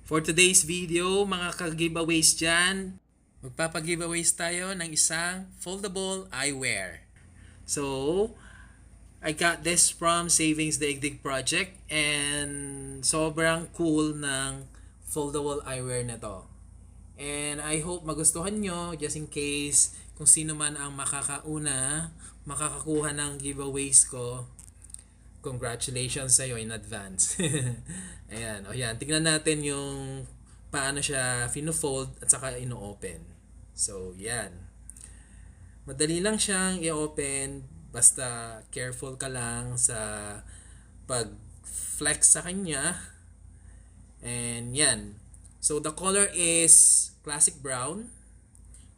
For today's video, mga ka-giveaways dyan, magpapag-giveaways tayo ng isang foldable eyewear. So, I got this from Savings Daigdig Project and sobrang cool ng foldable eyewear na to. And I hope magustuhan nyo just in case kung sino man ang makakakuha ng giveaways ko. Congratulations sa'yo in advance. Ayan, o yan. Tingnan natin yung paano siya fino-fold at saka ino-open. So, yan. Madali lang siyang i-open. Basta careful ka lang sa pag-flex sa kanya. And yan. So, the color is classic brown.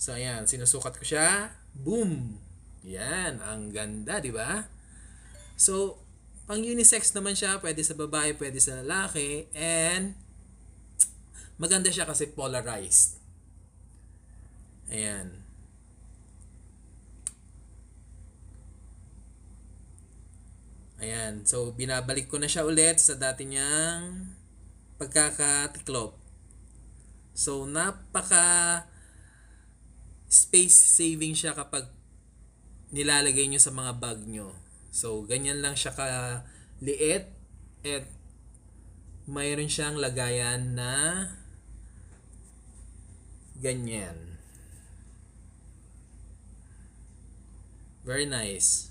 So, ayan. Sinusukat ko siya. Boom! Yan. Ang ganda, di ba? So, pang unisex naman siya, pwede sa babae, pwede sa lalaki, and maganda siya kasi polarized. Ayan. Ayan. So, binabalik ko na siya ulit sa dati niyang pagkakatiklop. So, napaka space saving siya kapag nilalagay nyo sa mga bag nyo. So, ganyan lang siya ka-liit at mayroon siyang lagayan na ganyan. Very nice.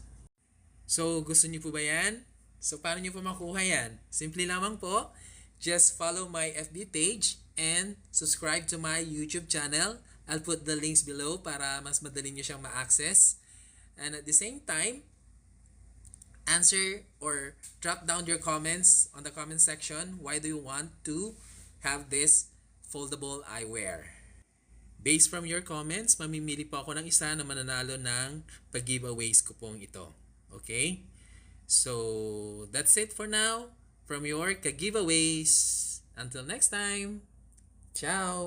So, gusto niyo po ba yan? So, paano niyo po makuha yan? Simple lamang po. Just follow my FB page and subscribe to my YouTube channel. I'll put the links below para mas madali niyo siyang ma-access. And at the same time, answer or drop down your comments on the comment section. Why do you want to have this foldable eyewear? Based from your comments, mamimili po ako ng isa na mananalo ng pag-giveaways ko pong ito. Okay? So, that's it for now from your ka-giveaways. Until next time. Ciao!